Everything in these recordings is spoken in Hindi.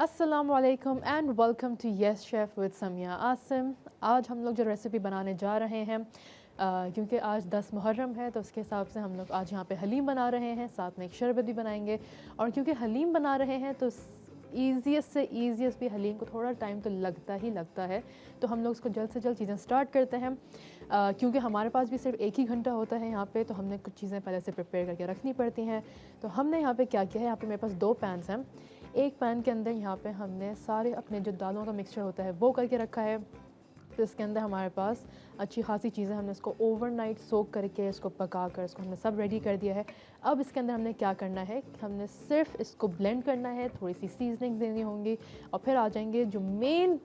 अस्सलामुअलैकुम and welcome to Yes Chef with Samia Asim. आज हम लोग जो रेसिपी बनाने जा रहे हैं क्योंकि आज 10 मुहर्रम है तो उसके हिसाब से हम लोग आज यहाँ पे हलीम बना रहे हैं, साथ में एक शरबत भी बनाएंगे। और क्योंकि हलीम बना रहे हैं तो ईज़ीएस्ट से ईज़ीएस्ट भी हलीम को थोड़ा टाइम तो लगता ही लगता है, तो हम लोग उसको जल्द से जल्द चीज़ें स्टार्ट करते हैं। क्योंकि हमारे पास भी सिर्फ एक ही घंटा होता है यहाँ पे, तो हमने कुछ चीज़ें पहले से प्रिपेयर करके रखनी पड़ती हैं। तो हमने यहाँ पे क्या किया है, यहाँ पे मेरे पास 2 पैन्स हैं। एक पैन के अंदर यहाँ पे हमने सारे अपने जो दालों का मिक्सचर होता है वो करके रखा है। तो इसके अंदर हमारे पास अच्छी खासी चीज़ें, हमने इसको ओवरनाइट सोक करके इसको पका कर इसको हमने सब रेडी कर दिया है। अब इसके अंदर हमने क्या करना है, हमने सिर्फ इसको ब्लेंड करना है, थोड़ी सी सीजनिंग देनी होंगी और फिर आ जाएंगे जो मेन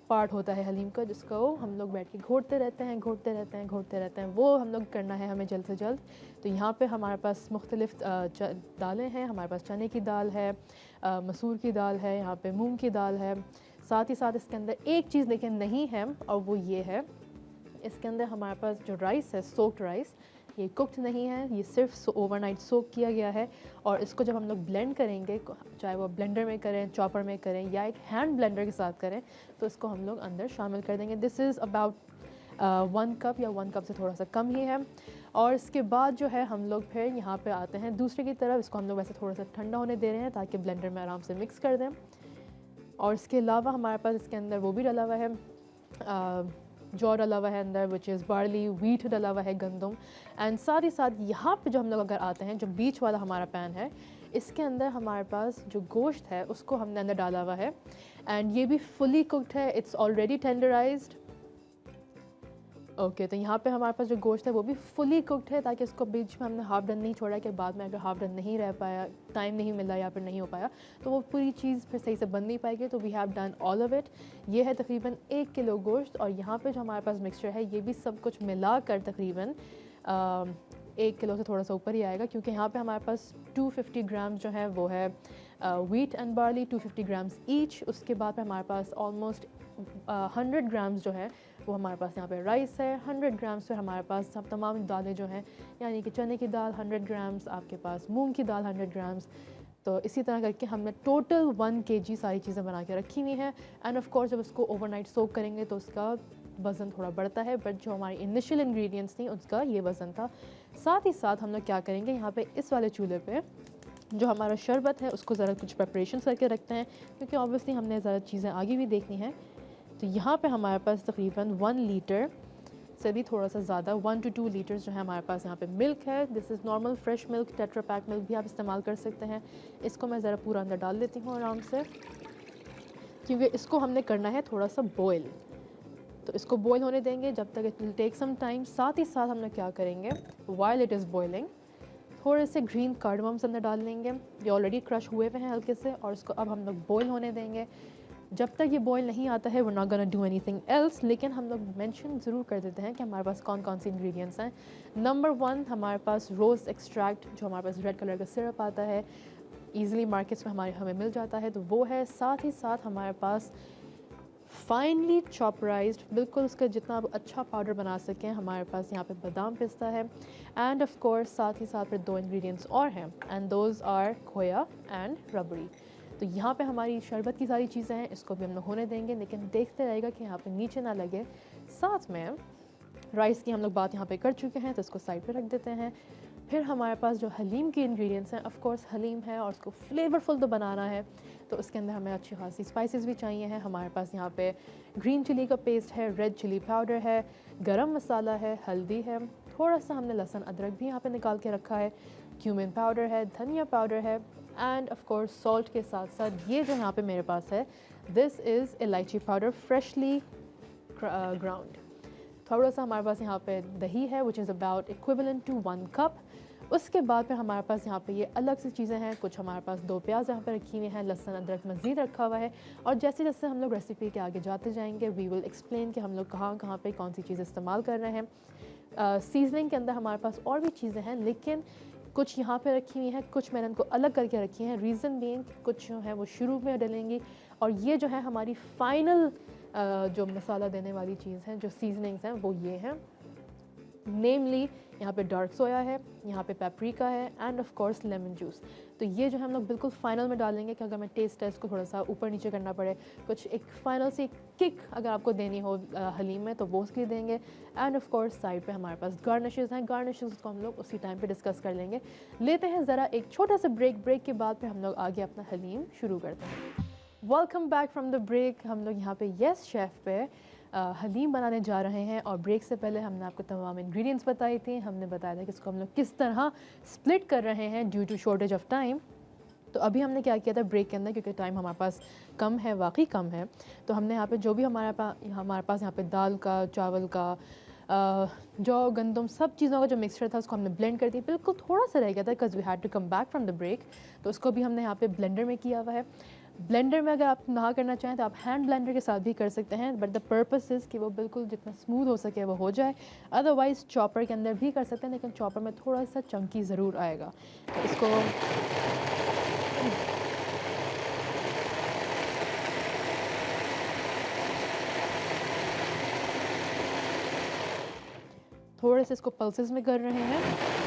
पार्ट होता है हलीम का, जिसको हम लोग बैठ के घोटते रहते हैं, वो हम लोग करना है हमें जल्द से जल्द। तो यहाँ पे हमारे पास मुख्तलिफ़ दालें हैं। हमारे पास चने की दाल है, मसूर की दाल है, यहाँ पे मूंग की दाल है। साथ ही साथ इसके अंदर एक चीज़ लेकिन नहीं है और वो ये है, इसके अंदर हमारे पास जो राइस है, सोक्ड राइस, ये कुक्ड नहीं है, ये सिर्फ ओवरनाइट सोक किया गया है। और इसको जब हम लोग ब्लेंड करेंगे, चाहे वो ब्लेंडर में करें, चॉपर में करें या एक हैंड ब्लेंडर के साथ करें, तो इसको हम लोग अंदर शामिल कर देंगे। दिस इज़ अबाउट 1 कप या 1 कप से थोड़ा सा कम ही है। और इसके बाद जो है हम लोग फिर यहाँ पे आते हैं दूसरे की तरफ। इसको हम लोग वैसे थोड़ा सा ठंडा होने दे रहे हैं ताकि ब्लेंडर में आराम से मिक्स कर दें। और इसके अलावा हमारे पास इसके अंदर वो भी डला हुआ है, जौ डला हुआ है अंदर, विच इज़ बार्ली, वीट डला हुआ है, गंदम। एंड साथ ही साथ यहाँ पे जो हम लोग अगर आते हैं, जो बीच वाला हमारा पैन है, इसके अंदर हमारे पास जो गोश्त है उसको हमने अंदर डाला हुआ है। एंड ये भी फुली कुक्ड है, इट्स ऑलरेडी टेंडराइज्ड। ओके, तो यहाँ पे हमारे पास जो गोश्त है वो भी फुली कुक्ड है, ताकि इसको बीच में हमने हाफ डन नहीं छोड़ा कि बाद में अगर हाफ डन नहीं रह पाया, टाइम नहीं मिला या फिर नहीं हो पाया, तो वो पूरी चीज़ फिर सही से बन नहीं पाएगी। तो we have done all of it. ये है तकरीबन 1 किलो गोश्त। और यहाँ पे जो हमारे पास मिक्सचर है, ये भी सब कुछ मिला कर तकरीबन 1 किलो से थोड़ा सा ऊपर ही आएगा, क्योंकि यहाँ पे हमारे पास 250 ग्राम जो है वो है wheat and barley, 250 grams each. उसके बाद में हमारे पास ऑलमोस्ट 100 ग्राम्स जो है वो हमारे पास यहाँ पे राइस है। 100 ग्राम्स पे हमारे पास सब तमाम दालें जो हैं, यानी कि चने की दाल 100 ग्राम्स, आपके पास मूंग की दाल 100 ग्राम्स। तो इसी तरह करके हमने टोटल 1 kg सारी चीज़ें बना के रखी हुई हैं। एंड ऑफ कोर्स जब उसको ओवरनाइट सोक करेंगे तो उसका वज़न थोड़ा बढ़ता है, बट जो हमारी इनिशियल इंग्रेडिएंट्स थी उसका ये वज़न था। साथ ही साथ हम लोग क्या करेंगे, यहाँ पे इस वाले चूल्हे पे जो हमारा शरबत है उसको ज़रा कुछ प्रिपरेशन करके रखते हैं, क्योंकि ऑब्वियसली हमने ज़रा चीज़ें आगे भी देखनी हैं। तो यहाँ पे हमारे पास तकरीबन 1 लीटर से भी थोड़ा सा ज़्यादा, 1 to 2 लीटर्स जो है हमारे पास यहाँ पे मिल्क है। This is normal fresh milk, tetra pack milk भी आप इस्तेमाल कर सकते हैं। इसको मैं ज़रा पूरा अंदर डाल देती हूँ आराम से, क्योंकि इसको हमने करना है थोड़ा सा बॉयल। तो इसको बॉयल होने देंगे जब तक, it will take some time. साथ ही साथ हम लोग क्या करेंगे, वाइल इट इज़ बॉयलिंग, थोड़े से ग्रीन कार्डमम्स अंदर डाल लेंगे, ये ऑलरेडी क्रश हुए हुए हैं हल्के से, और इसको अब हम लोग बॉयल होने देंगे। जब तक ये बॉयल नहीं आता है, we're not gonna do anything else, लेकिन हम लोग मेंशन ज़रूर कर देते हैं कि हमारे पास कौन कौन सी इंग्रेडिएंट्स हैं। नंबर 1 हमारे पास रोज़ एक्सट्रैक्ट, जो हमारे पास रेड कलर का सिरप आता है, ईज़िली मार्केट्स में हमें मिल जाता है, तो वो है। साथ ही साथ हमारे पास फाइनली चॉपराइज्ड, बिल्कुल उसका जितना आप अच्छा पाउडर बना सकें, हमारे पास यहाँ पे बादाम पिस्ता है। एंड ऑफ कोर्स साथ ही साथ फिर 2 इंग्रेडिएंट्स और हैं, एंड दोज आर खोया एंड रबड़ी। तो यहाँ पे हमारी शरबत की सारी चीज़ें हैं, इसको भी हम लोग होने देंगे, लेकिन देखते रहेगा कि यहाँ पे नीचे ना लगे। साथ में राइस की हम लोग बात यहाँ पे कर चुके हैं, तो इसको साइड पे रख देते हैं। फिर हमारे पास जो हलीम की इंग्रेडिएंट्स हैं, ऑफ कोर्स हलीम है और उसको फ्लेवरफुल तो बनाना है, तो उसके अंदर हमें अच्छी खासी स्पाइसेस भी चाहिए हैं। हमारे पास यहाँ पे ग्रीन चिली का पेस्ट है, रेड चिली पाउडर है, गरम मसाला है, हल्दी है, थोड़ा सा हमने लहसुन अदरक भी यहाँ पे निकाल के रखा है, क्यूमिन पाउडर है, धनिया पाउडर है, एंड ऑफ कोर्स सॉल्ट के साथ साथ ये जो यहाँ पे मेरे पास है, दिस इज़ इलायची पाउडर फ्रेशली ग्राउंड। थोड़ा सा हमारे पास यहाँ पे दही है, which is about equivalent to 1 cup. उसके बाद फिर हमारे पास यहाँ पे ये अलग से चीज़ें हैं, कुछ हमारे पास 2 प्याज यहाँ पे रखी हुई हैं, लहसुन अदरक मज़ीद रखा हुआ है। और जैसे जैसे हम लोग रेसिपी के आगे जाते जाएंगे, वी विल एक्सप्लेन कि हम लोग कहाँ कहाँ पे कौन सी चीज़ इस्तेमाल कर रहे हैं। सीजनिंग के अंदर हमारे पास और भी चीज़ें हैं, लेकिन कुछ यहाँ पे रखी हुई हैं, कुछ मैंने इनको अलग करके रखी हैं। रीज़न बीइंग कुछ जो है वो शुरू में डलेंगी, और ये जो है हमारी फ़ाइनल जो मसाला देने वाली चीज़ है, जो सीजनिंग्स हैं, वो ये हैं। नेमली यहाँ पे डार्क सोया है, यहाँ पे पेपरिका है and of course lemon juice. तो ये जो हम लोग बिल्कुल फाइनल में डालेंगे कि अगर मैं टेस्ट को थोड़ा सा ऊपर नीचे करना पड़े, कुछ एक फाइनल सी किक अगर आपको देनी हो हलीम में, तो वो उसके लिए देंगे। एंड ऑफ कोर्स साइड पे हमारे पास गार्निशेस हैं, गार्निशेस को हम लोग उसी टाइम पे डिस्कस कर लेंगे। लेते हैं ज़रा एक छोटा सा ब्रेक के बाद फिर हम लोग आगे अपना हलीम शुरू करते हैं। Welcome back from the break. हम लोग यहाँ पे यस शेफ़ पे हलीम बनाने जा रहे हैं और ब्रेक से पहले हमने आपको तमाम इंग्रेडिएंट्स बताई थी। हमने बताया था कि इसको हम लोग किस तरह स्प्लिट कर रहे हैं due to shortage of time. तो अभी हमने क्या किया था ब्रेक के अंदर, क्योंकि टाइम हमारे पास कम है, वाकई कम है, तो हमने यहाँ पे जो भी हमारे पास यहाँ पे दाल का, चावल का, जौ, गंदम, सब चीज़ों का जो मिक्सचर था उसको हमने ब्लेंड कर दिया। बिल्कुल थोड़ा सा रह गया था because we had to come back from the break, तो उसको भी हमने यहाँ पे ब्लेंडर में किया हुआ है। ब्लेंडर में अगर आप ना करना चाहें तो आप हैंड ब्लेंडर के साथ भी कर सकते हैं, बट द पर्पस इज़ कि वो बिल्कुल जितना स्मूथ हो सके वो हो जाए। अदरवाइज़ चॉपर के अंदर भी कर सकते हैं, लेकिन चॉपर में थोड़ा सा चंकी ज़रूर आएगा। तो इसको थोड़े से इसको पल्सेस में कर रहे हैं।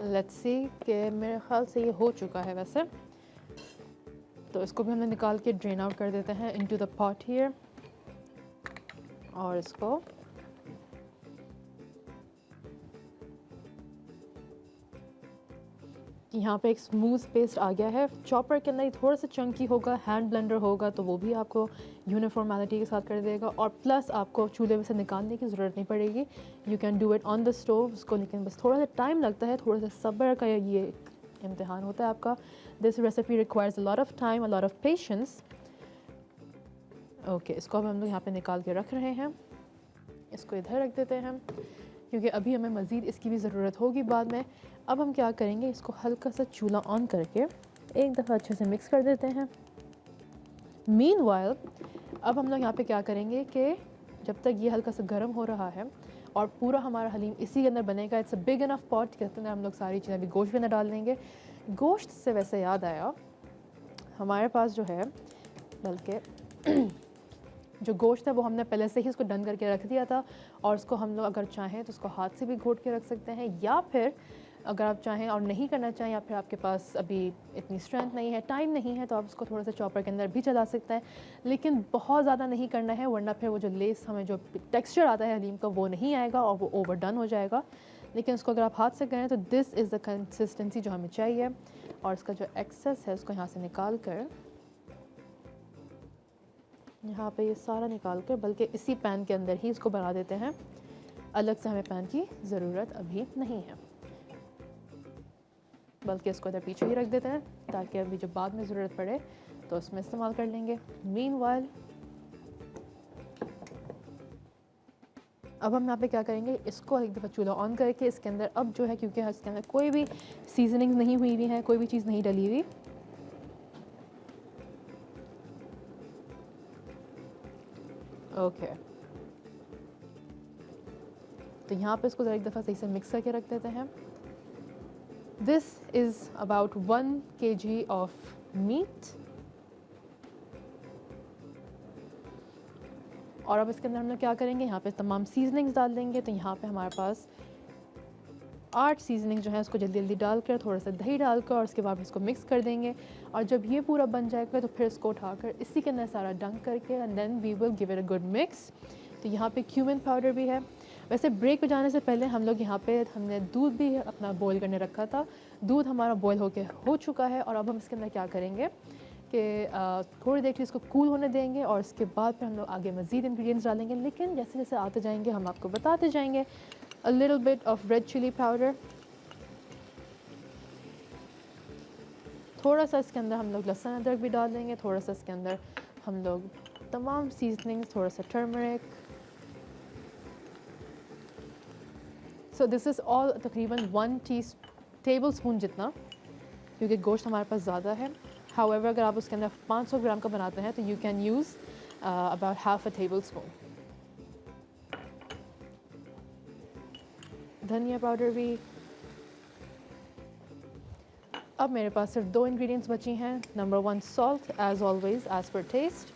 लेट्स सी कि मेरे ख्याल से ये हो चुका है वैसे, तो इसको भी हमने निकाल के ड्रेन आउट कर देते हैं इनटू द पॉट हियर। और इसको यहाँ पे एक स्मूथ पेस्ट आ गया है। चॉपर के अंदर थोड़ा सा चंकी होगा, हैंड ब्लेंडर होगा तो वो भी आपको यूनिफॉर्मेलिटी के साथ कर देगा, और प्लस आपको चूल्हे में से निकालने की ज़रूरत नहीं पड़ेगी। You can do it on the stove उसको, लेकिन बस थोड़ा सा टाइम लगता है, थोड़ा सा सब्र का ये इम्तिहान होता है आपका। This recipe requires a lot of time, a lot of patience. Okay, इसको अब हम लोग यहाँ पे निकाल के रख रहे हैं। इसको इधर रख देते हैं क्योंकि अभी हमें मज़ीद इसकी भी ज़रूरत होगी बाद में। अब हम क्या करेंगे, इसको हल्का सा चूल्हा ऑन करके एक दफ़ा अच्छे से मिक्स कर देते हैं। मीनवाइल अब हम लोग यहाँ पे क्या करेंगे कि जब तक ये हल्का सा गर्म हो रहा है और पूरा हमारा हलीम इसी के अंदर बनेगा, it's a big enough pot के अंदर हम लोग सारी चीज़ें अभी गोश्त में डाल देंगे। गोश्त से वैसे याद आया, हमारे पास जो है बल्कि जो गोश्त है वो हमने पहले से ही उसको डन करके रख दिया था, और उसको हम लोग अगर चाहें तो उसको हाथ से भी घोट के रख सकते हैं, या फिर अगर आप चाहें और नहीं करना चाहें, या फिर आपके पास अभी इतनी स्ट्रेंथ नहीं है, टाइम नहीं है, तो आप उसको थोड़ा सा चॉपर के अंदर भी चला सकते हैं। लेकिन बहुत ज़्यादा नहीं करना है, वरना फिर वो जो लेस हमें जो टेक्स्चर आता है हलीम का वो नहीं आएगा और वो ओवर डन हो जाएगा। लेकिन उसको अगर आप हाथ से करें तो दिस इज़ द कंसिस्टेंसी जो हमें चाहिए। और इसका जो एक्सेस है उसको यहाँ से निकाल कर, यहाँ पे ये सारा निकाल कर, बल्कि इसी पैन के अंदर ही इसको बना देते हैं। अलग से हमें पैन की ज़रूरत अभी नहीं है, बल्कि इसको इधर पीछे ही रख देते हैं ताकि अभी जब बाद में ज़रूरत पड़े तो उसमें इस्तेमाल कर लेंगे। मीनवाइल अब हम यहाँ पे क्या करेंगे, इसको एक दफ़ा चूल्हा ऑन करके इसके अंदर अब जो है, क्योंकि इसके अंदर कोई भी सीजनिंग नहीं हुई हुई है, कोई भी चीज़ नहीं डली हुई, ओके तो यहाँ पे इसको ज़रा एक दफ़ा सही से मिक्स करके रख देते हैं। This is about 1 kg of meat. और अब इसके अंदर हम लोग क्या करेंगे, यहाँ पे तमाम सीजनिंग्स डाल देंगे। तो यहाँ पे हमारे पास 8 सीजनिंग जो है उसको जल्दी जल्दी डालकर, थोड़ा सा दही डालकर, और उसके बाद इसको मिक्स कर देंगे। और जब ये पूरा बन जाएगा तो फिर इसको उठाकर इसी के अंदर सारा डंक करके and then we will give it a good mix. तो यहाँ पे क्यूमिन पाउडर भी है। वैसे ब्रेक पे जाने से पहले हम लोग यहाँ पे हमने दूध भी अपना बॉईल करने रखा था। दूध हमारा बॉईल हो चुका है, और अब हम इसके अंदर क्या करेंगे कि थोड़ी देर के इसको कूल होने देंगे, और इसके बाद फिर हम लोग आगे मज़ीद इंग्रेडिएंट्स डालेंगे। लेकिन जैसे जैसे आते जाएंगे हम आपको बताते जाएंगे। A little bit of red chili powder, थोड़ा सा इसके अंदर हम लोग लहसुन अदरक भी डाल देंगे, थोड़ा सा इसके अंदर हम लोग तमाम सीजनिंग्स, थोड़ा सा turmeric. So this is all तकरीबन 1 टेबल स्पून जितना, क्योंकि गोश्त हमारे पास ज़्यादा है। हाउएवर अगर आप उसके अंदर 500 ग्राम का बनाते हैं तो you can use about ½ a tablespoon. धनिया पाउडर भी। अब मेरे पास सिर्फ 2 इंग्रेडिएंट्स बची हैं। Number 1 salt, as always as per taste,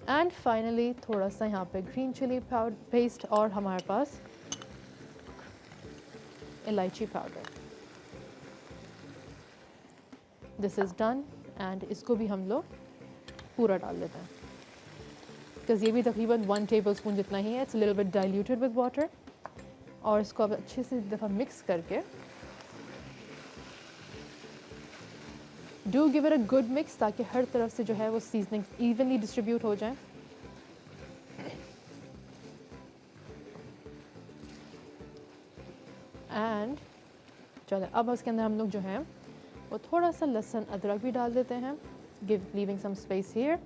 and finally थोड़ा सा यहाँ पे ग्रीन चिली पाउडर पेस्ट और हमारे पास इलायची powder. This is done and इसको भी हम लोग पूरा डाल देते हैं, बिकॉज ये भी तकरीबन 1 टेबलस्पून जितना ही है। It's little bit diluted with water. और इसको अब अच्छे से एक दफ़ा मिक्स करके do give it a good mix, ताकि हर तरफ से जो है वो सीजनिंग इवनली डिस्ट्रीब्यूट हो जाए। एंड चलो अब उसके अंदर हम लोग जो है वो थोड़ा सा लहसुन अदरक भी डाल देते हैं, leaving some space here.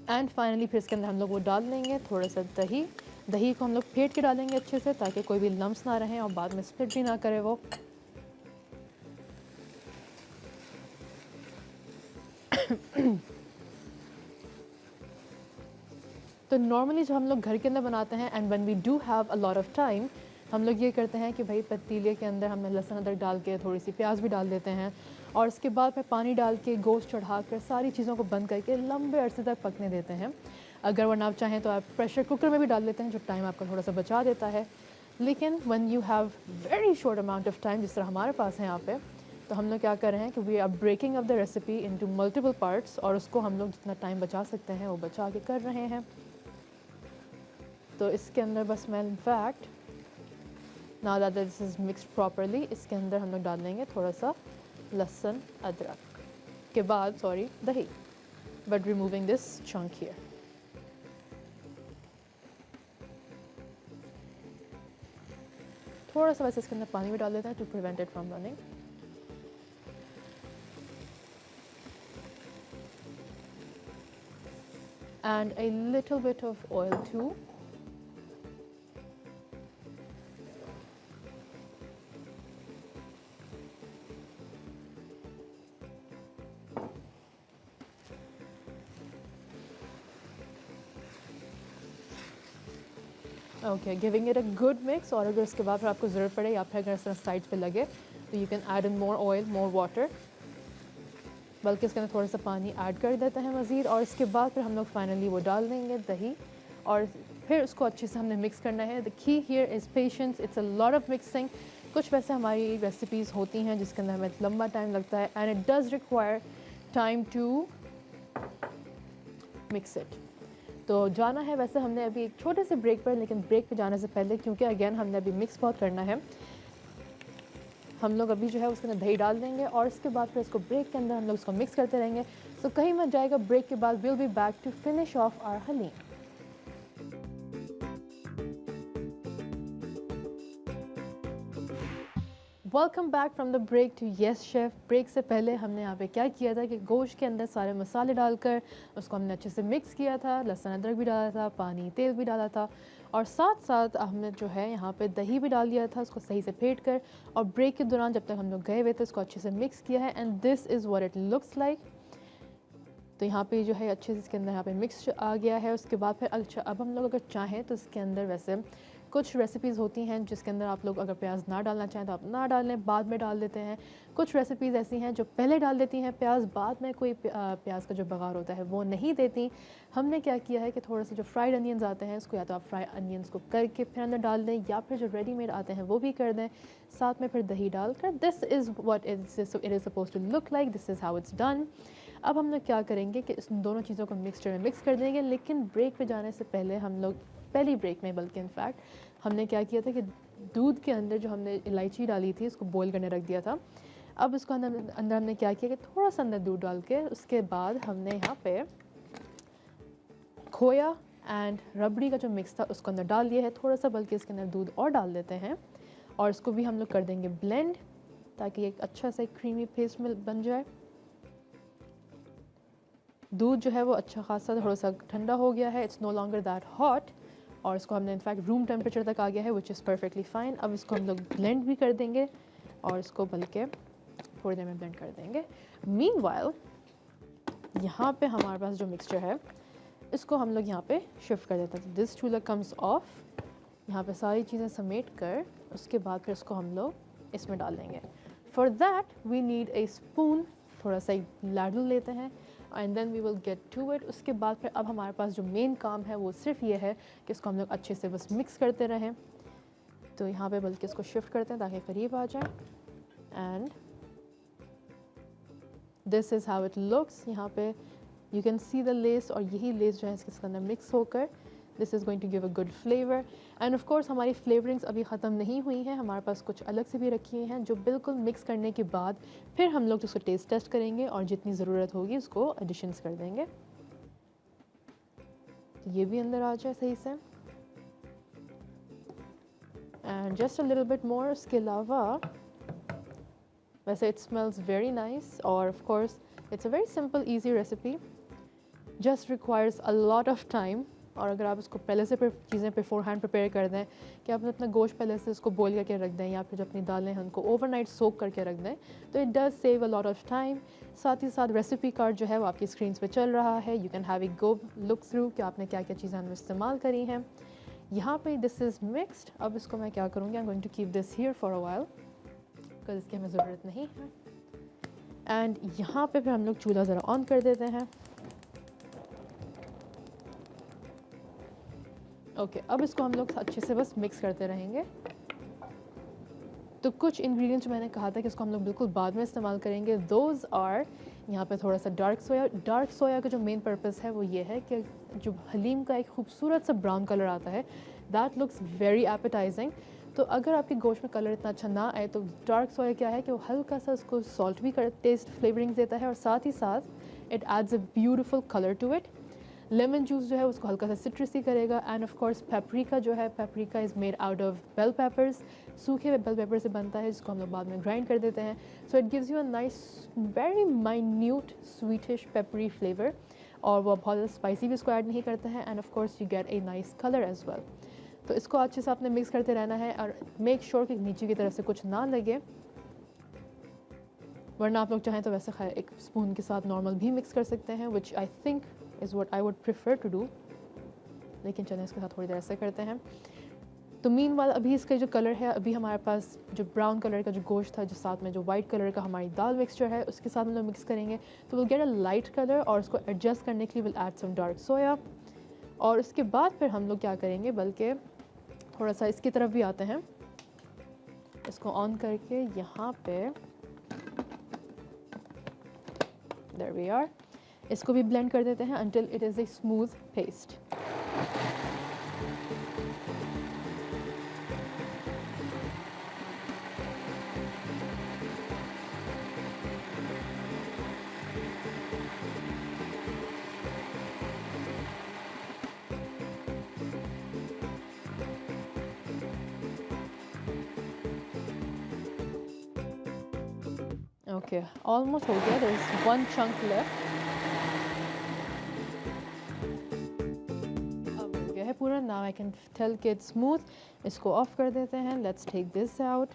And finally फिर इसके अंदर हम लोग वो डाल लेंगे थोड़ा सा दही। दही को हम लोग फेंट के डालेंगे अच्छे से, ताकि कोई भी लम्स ना रहे और बाद में स्प्लिट भी ना करे वो। तो नॉर्मली जो हम लोग घर के अंदर बनाते हैं, and when we do have a lot of time, हम लोग ये करते हैं कि भाई पतीले के अंदर हमने लहसुन अदरक डाल के थोड़ी सी प्याज भी डाल देते हैं, और उसके बाद फिर पानी डाल के गोश्त चढ़ा कर सारी चीज़ों को बंद करके लंबे अरसे तक पकने देते हैं। अगर वरना आप चाहें तो आप प्रेशर कुकर में भी डाल देते हैं, जो टाइम आपका थोड़ा सा बचा देता है। लेकिन when you have very short amount of time, जिस तरह हमारे पास है यहाँ पे, तो हम लोग क्या कर रहे हैं कि we are breaking up the recipe into multiple parts, और उसको हम लोग जितना टाइम बचा सकते हैं वो बचा के कर रहे हैं। तो इसके अंदर बस मैं in fact now that this is mixed properly, इसके अंदर हम लोग डाल देंगे थोड़ा सा लहसुन अदरक के बाद दही, but removing this chunk here. थोड़ा सा वैसे इसके अंदर पानी भी डाल देते हैं to prevent it from running. And a little bit of oil too. Okay, giving it a good mix, और अगर इसके बाद फिर आपको ज़रूरत पड़े या फिर अगर इस तरह साइड पे लगे तो you can add in more oil, more water, बल्कि इसके अंदर थोड़ा सा पानी ऐड कर देते हैं मज़ीद। और इसके बाद फिर हम लोग फाइनली वो डाल देंगे दही, और फिर उसको अच्छे से हमने मिक्स करना है। The key here is patience, it's a lot of mixing. कुछ वैसे हमारी रेसिपीज़ होती हैं जिसके अंदर हमें लंबा टाइम लगता है, and it does require time to mix it. तो जाना है वैसे हमने अभी एक छोटे से ब्रेक पर, लेकिन ब्रेक पे जाने से पहले, क्योंकि अगेन हमने अभी मिक्स बहुत करना है, हम लोग अभी जो है उसके अंदर दही डाल देंगे, और इसके बाद फिर इसको ब्रेक के अंदर हम लोग उसको मिक्स करते रहेंगे। सो कहीं मत जाएगा, ब्रेक के बाद will be back to finish off our haleem. Welcome back from the break to Yes Chef. Break से पहले हमने यहाँ पे क्या किया था कि गोश्त के अंदर सारे मसाले डालकर उसको हमने अच्छे से मिक्स किया था, लहसुन अदरक भी डाला था, पानी तेल भी डाला था, और साथ साथ हमने जो है यहाँ पे दही भी डाल दिया था, उसको सही से फेंट कर। और ब्रेक के दौरान जब तक हम लोग गए हुए थे उसको अच्छे से मिक्स किया है, and this is what it looks like. तो यहाँ पे जो है अच्छे से इसके अंदर यहाँ पे मिक्स आ गया है। उसके बाद फिर अच्छा, अब हम लोग अगर चाहें तो इसके अंदर वैसे कुछ रेसिपीज़ होती हैं जिसके अंदर आप लोग अगर प्याज ना डालना चाहें तो आप ना डालें, बाद में डाल देते हैं। कुछ रेसिपीज़ ऐसी हैं जो पहले डाल देती हैं प्याज, बाद में कोई प्याज का जो बघार होता है वो नहीं देती। हमने क्या किया है कि थोड़ा सा जो फ्राइड अनियंस आते हैं उसको या तो आप फ्राई अनियंस को करके फिर अंदर डाल दें, या फिर जो रेडीमेड आते हैं वो भी कर दें, साथ में फिर दही डालकर। This is what it is suppose to look like, this is how it's done. अब हम लोग क्या करेंगे कि इस दोनों चीज़ों को मिक्सचर में मिक्स कर देंगे, लेकिन ब्रेक पे जाने से पहले हम लोग, पहली ब्रेक में बल्कि इनफैक्ट हमने क्या किया था कि दूध के अंदर जो हमने इलायची डाली थी उसको बॉईल करने रख दिया था। अब उसको अंदर हमने क्या किया कि थोड़ा सा अंदर दूध डाल के उसके बाद हमने यहाँ पे खोया एंड रबड़ी का जो मिक्स था उसको अंदर डाल दिया है थोड़ा सा, बल्कि इसके अंदर दूध और डाल देते हैं, और इसको भी हम लोग कर देंगे ब्लेंड, ताकि एक अच्छा सा क्रीमी पेस्ट बन जाए। दूध जो है वो अच्छा खासा थोड़ा सा ठंडा हो गया है, it's no longer that hot, और इसको हमने इनफैक्ट रूम टेम्परेचर तक आ गया है, विच इज़ परफेक्टली फ़ाइन। अब इसको हम लोग ब्लेंड भी कर देंगे, और इसको बल्कि थोड़ी देर में ब्लेंड कर देंगे। मीनवाइल यहाँ पे हमारे पास जो मिक्सचर है इसको हम लोग यहाँ पे शिफ्ट कर देते हैं। दिस चूल्हा कम्स ऑफ, यहाँ पे सारी चीज़ें समेट कर उसके बाद फिर इसको हम लोग इसमें डाल देंगे। For that we need a spoon, थोड़ा सा एक लाडू लेते हैं and then we will get to it. उसके बाद फिर अब हमारे पास जो मेन काम है वो सिर्फ ये है कि इसको हम लोग अच्छे से बस मिक्स करते रहें। तो यहाँ पे बल्कि इसको शिफ्ट करते हैं ताकि करीब आ जाए and this is how it looks. यहाँ पे you can see the less, और यही लेस जो है इसके अंदर मिक्स होकर this is going to give a good flavour. And of course हमारी फ्लेवरिंग्स अभी ख़त्म नहीं हुई हैं, हमारे पास कुछ अलग से भी रखी हैं जो बिल्कुल मिक्स करने के बाद फिर हम लोग उसको टेस्ट टेस्ट करेंगे और जितनी ज़रूरत होगी उसको एडिशंस कर देंगे। तो ये भी अंदर आ जाए सही से and just a little bit मोर। उसके अलावा वैसे इट स्मेल्स वेरी नाइस और of course it's a very simple easy recipe, just requires a lot of time. और अगर आप इसको पहले से चीज़ें बिफोर हैंड प्रिपेयर कर दें कि आप अपना गोश्त पहले से इसको बॉईल करके रख दें या फिर जो अपनी दालें हैं उनको ओवरनाइट सोक करके रख दें, तो it does save a lot of time. साथ ही साथ रेसिपी कार्ड जो है वो आपकी स्क्रीन पे चल रहा है, you can have a go look through कि आपने क्या क्या चीज़ें इस्तेमाल करी हैं। यहाँ पे दिस इज़ मिक्सड। अब इसको मैं क्या करूँगी, I am going to keep this here for a while because इसकी हमें ज़रूरत नहीं है। एंड यहाँ पे फिर हम लोग चूल्हा ज़रा ऑन कर देते हैं। ओके, अब इसको हम लोग अच्छे से बस मिक्स करते रहेंगे। तो कुछ इंग्रेडिएंट्स मैंने कहा था कि इसको हम लोग बिल्कुल बाद में इस्तेमाल करेंगे, दोज आर यहाँ पे थोड़ा सा डार्क सोया। डार्क सोया का जो मेन पर्पस है वो ये है कि जो हलीम का एक खूबसूरत सा ब्राउन कलर आता है, दैट लुक्स वेरी एपेटाइजिंग। तो अगर आपके गोश्त में कलर इतना अच्छा ना आए तो डार्क सोया क्या है कि वो हल्का सा उसको सॉल्ट भी कर टेस्ट फ्लेवरिंग देता है और साथ ही साथ it adds a beautiful colour to it. Lemon juice जो है उसको हल्का सा सिट्रसी करेगा। एंड ऑफ कोर्स पेपरिका जो है, paprika is made out of bell peppers, सूखे हुए बेल पेपर से बनता है जिसको हम लोग बाद में ग्राइंड कर देते हैं। So it gives you a nice very minute sweetish peppery flavour, और वो बहुत ज़्यादा स्पाइसी भी इसको ऐड नहीं करते हैं। And of course you get a nice colour as well. तो इसको अच्छे से आपने मिक्स करते रहना है और मेक श्योर कि नीचे की तरफ से कुछ ना लगे, वरना आप लोग चाहें तो वैसे खैर एक स्पून के साथ नॉर्मल भी मिक्स कर सकते हैं, which I think is what I would prefer to do, लेकिन चलें इसके साथ थोड़ी देर ऐसे करते हैं। तो मीनवाइल अभी इसका जो कलर है, अभी हमारे पास जो ब्राउन कलर का जो गोश्त था, जो साथ में जो वाइट कलर का हमारी दाल मिक्सचर है उसके साथ हम लोग मिक्स करेंगे तो will get a light colour, और उसको एडजस्ट करने के लिए will add some dark soya. और उसके बाद फिर हम लोग क्या करेंगे, बल्कि थोड़ा सा इसकी तरफ भी आते हैं, इसको ऑन करके यहाँ पे देयर वी आर, इसको भी ब्लेंड कर देते हैं until it is a smooth paste। Okay, almost हो गया, there is one chunk left. अब हो गया है पूरा, नाउ आई कैन टेल कि इट्स स्मूथ। इसको ऑफ कर देते हैं, लेट्स टेक दिस आउट।